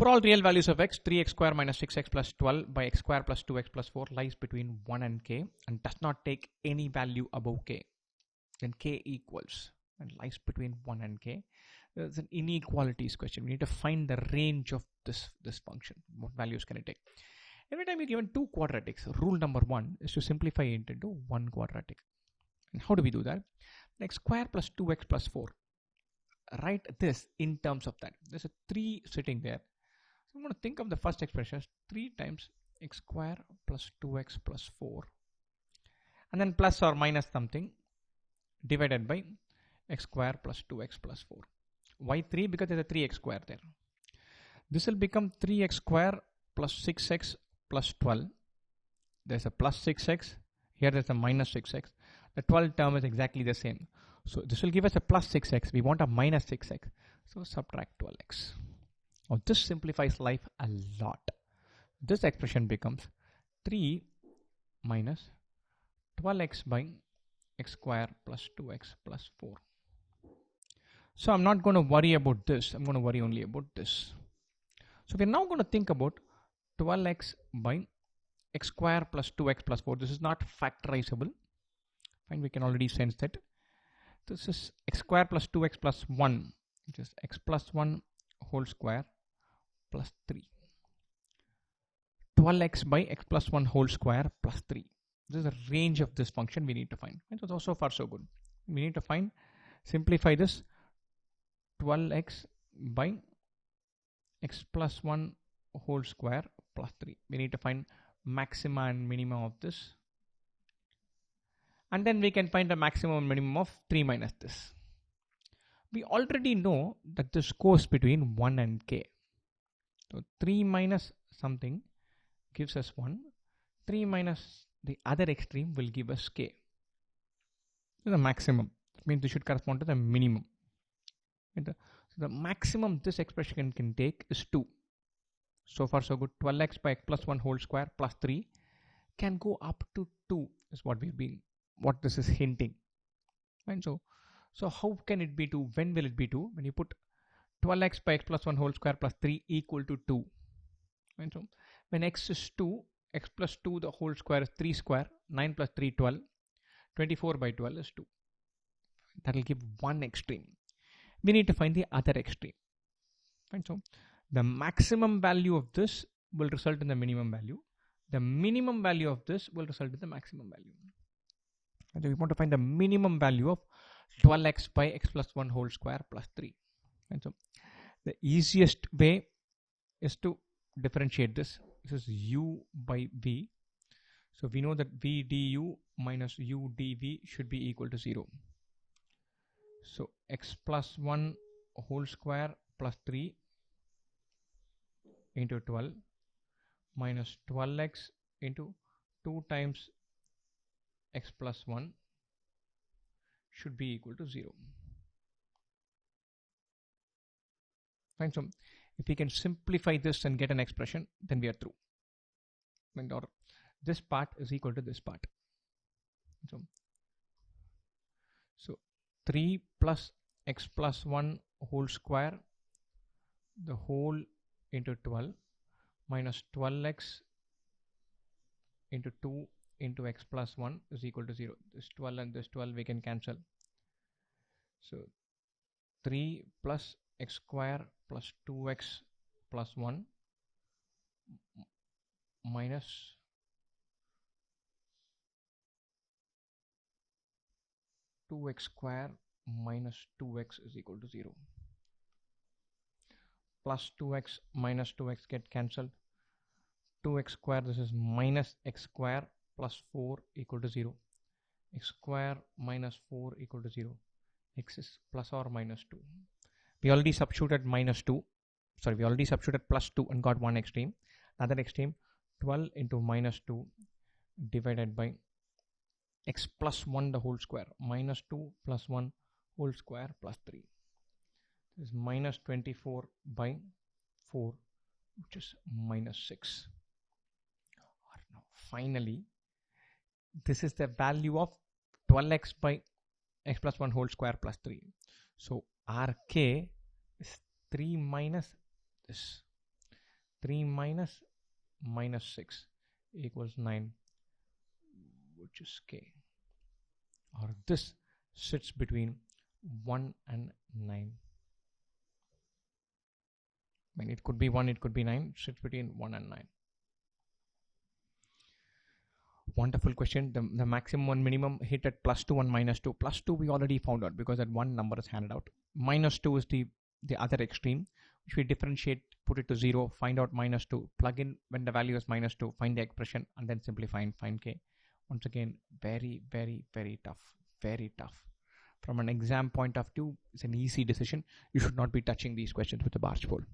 For all real values of x, 3x square minus 6x plus 12 by x square plus 2x plus 4 lies between 1 and k and does not take any value above k. Then k equals and lies between 1 and k. There's an inequalities question. We need to find the range of this function. What values can it take? Every time you're given two quadratics, rule number 1 is to simplify it into one quadratic. And how do we do that? X square plus 2x plus 4. Write this in terms of that. There's a 3 sitting there. So I'm going to think of the first expression as 3 times x square plus 2x plus 4. And then plus or minus something divided by x square plus 2x plus 4. Why 3? Because there's a 3x square there. This will become 3x square plus 6x plus 12. There's a plus 6x. Here there's a minus 6x. The 12 term is exactly the same. So this will give us a plus 6x. We want a minus 6x. So subtract 12x. Now this simplifies life a lot. This expression becomes 3 minus 12x by x square plus 2x plus 4. So I'm not going to worry about this. I'm going to worry only about this. So we're now going to think about 12x by x square plus 2x plus 4. This is not factorizable. Fine, we can already sense that. This is x square plus 2x plus 1, which is x plus 1 whole square plus 3. 12x by x plus 1 whole square plus 3. This is the range of this function we need to find. And so far so good. We need to simplify this 12x by x plus 1 whole square plus 3. We need to find maxima and minima of this. And then we can find the maximum and minimum of 3 minus this. We already know that this goes between 1 and k. So 3 minus something gives us 1. 3 minus the other extreme will give us k. This is the maximum. It means this should correspond to the minimum. So the maximum this expression can take is 2. So far so good. 12x by x plus 1 whole square plus 3 can go up to 2 is what this is hinting. And so how can it be 2? When will it be 2? When you put 12x by x plus 1 whole square plus 3 equal to 2. And so when x is 2, x plus 2 the whole square is 3 square. 9 plus 3, 12. 24 by 12 is 2. That will give one extreme. We need to find the other extreme. And so the maximum value of this will result in the minimum value. The minimum value of this will result in the maximum value. And so we want to find the minimum value of 12x by x plus 1 whole square plus 3. And so the easiest way is to differentiate this. This is u by v. So we know that v du minus u dv should be equal to 0. So x plus 1 whole square plus 3 into 12 minus 12x into 2 times x plus 1 should be equal to 0. Fine. So if we can simplify this and get an expression, then we are through. And or this part is equal to this part. So 3 plus x plus 1 whole square, the whole into 12 minus 12x into 2 into x plus 1 is equal to 0. This 12 and this 12 we can cancel. So 3 plus x square plus 2x plus 1 minus 2x square minus 2x is equal to 0. Plus 2x minus 2x get cancelled. 2x square, this is minus x square plus 4 equal to 0. X square minus 4 equal to 0. X is plus or minus 2. We already substituted minus 2. Sorry, we already substituted plus 2 and got one extreme. Another extreme, 12 into minus 2 divided by x plus 1 the whole square. Minus 2 plus 1 whole square plus 3. This is minus 24 by 4, which is minus 6. Now, finally, this is the value of 12x by x plus 1 whole square plus 3. So Rk is 3 minus this. 3 minus minus 6 equals 9, which is k. Or this sits between 1 and 9. I mean, it could be 1, it could be 9. It sits between 1 and 9. Wonderful question. The maximum and minimum hit at +2 and -2. +2 we already found out because that one number is handed out. -2 is the other extreme, which we differentiate, put it to 0, find out -2, plug in when the value is -2, find the expression, and then simplify and find k. Once again, very, very, very tough. Very tough. From an exam point of view, it's an easy decision. You should not be touching these questions with a barge pole.